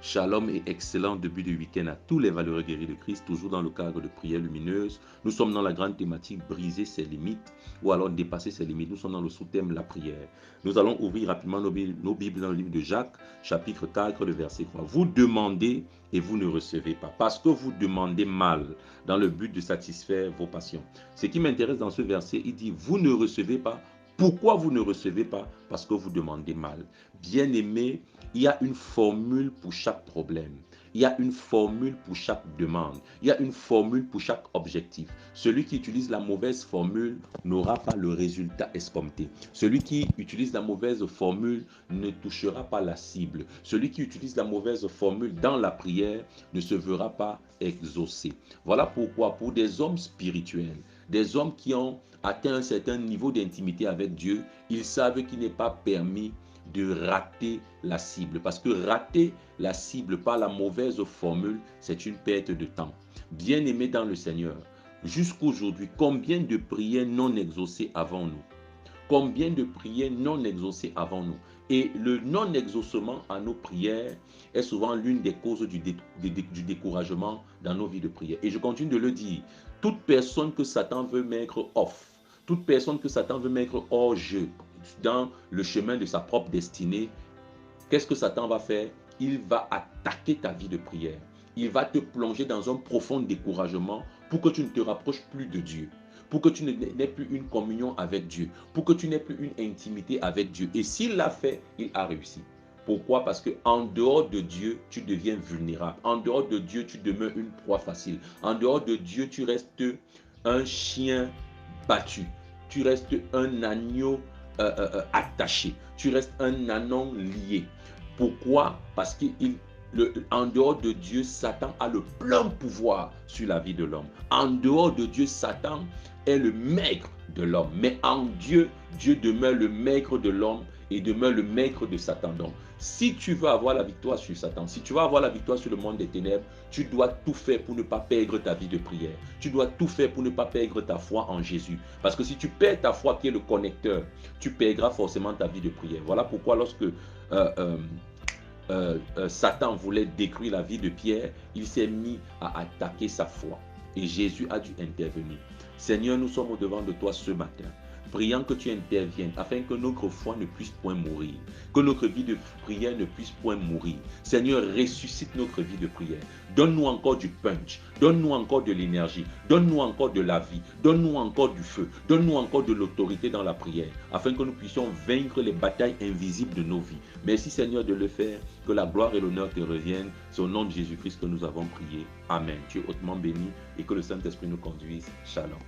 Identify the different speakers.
Speaker 1: Shalom et excellent début de week-end à tous les valeureux guerriers de Christ, toujours dans le cadre de prière lumineuse. Nous sommes dans la grande thématique briser ses limites ou alors dépasser ses limites. Nous sommes dans le sous-thème la prière. Nous allons ouvrir rapidement nos Bibles dans le livre de Jacques, chapitre 4, le verset 3. Vous demandez et vous ne recevez pas, parce que vous demandez mal dans le but de satisfaire vos passions. Ce qui m'intéresse dans ce verset, il dit, vous ne recevez pas. Pourquoi vous ne recevez pas? Parce que vous demandez mal. Bien-aimés, il y a une formule pour chaque problème. Il y a une formule pour chaque demande. Il y a une formule pour chaque objectif. Celui qui utilise la mauvaise formule n'aura pas le résultat escompté. Celui qui utilise la mauvaise formule ne touchera pas la cible. Celui qui utilise la mauvaise formule dans la prière ne se verra pas exaucé. Voilà pourquoi pour des hommes spirituels, des hommes qui ont atteint un certain niveau d'intimité avec Dieu, ils savent qu'il n'est pas permis de rater la cible. Parce que rater la cible par la mauvaise formule, c'est une perte de temps. Bien-aimés dans le Seigneur, jusqu'aujourd'hui, combien de prières non exaucées avons-nous? Combien de prières non exaucées avons-nous? Et le non-exaucement à nos prières est souvent l'une des causes du découragement dans nos vies de prière. Et je continue de le dire, toute personne que Satan veut mettre off, toute personne que Satan veut mettre hors jeu dans le chemin de sa propre destinée, qu'est-ce que Satan va faire? Il va attaquer ta vie de prière. Il va te plonger dans un profond découragement pour que tu ne te rapproches plus de Dieu, pour que tu n'aies plus une communion avec Dieu, pour que tu n'aies plus une intimité avec Dieu. Et s'il l'a fait, il a réussi. Pourquoi? Parce qu'en dehors de Dieu, tu deviens vulnérable. En dehors de Dieu, tu demeures une proie facile. En dehors de Dieu, tu restes un chien battu. Tu restes un agneau attaché. Tu restes un anon lié. Pourquoi? Parce qu'en dehors de Dieu, Satan a le plein pouvoir sur la vie de l'homme. En dehors de Dieu, Satan est le maître de l'homme. Mais en Dieu, Dieu demeure le maître de l'homme et demeure le maître de Satan. Donc, si tu veux avoir la victoire sur Satan, si tu veux avoir la victoire sur le monde des ténèbres, tu dois tout faire pour ne pas perdre ta vie de prière. Tu dois tout faire pour ne pas perdre ta foi en Jésus. Parce que si tu perds ta foi qui est le connecteur, tu perdras forcément ta vie de prière. Voilà pourquoi lorsque Satan voulait détruire la vie de Pierre, il s'est mis à attaquer sa foi. Et Jésus a dû intervenir. Seigneur, nous sommes au-devant de toi ce matin, priant que tu interviennes afin que notre foi ne puisse point mourir, que notre vie de prière ne puisse point mourir. Seigneur, ressuscite notre vie de prière. Donne-nous encore du punch, donne-nous encore de l'énergie, donne-nous encore de la vie, donne-nous encore du feu, donne-nous encore de l'autorité dans la prière, afin que nous puissions vaincre les batailles invisibles de nos vies. Merci Seigneur de le faire, que la gloire et l'honneur te reviennent. C'est au nom de Jésus-Christ que nous avons prié. Amen. Tu es hautement béni et que le Saint-Esprit nous conduise. Shalom.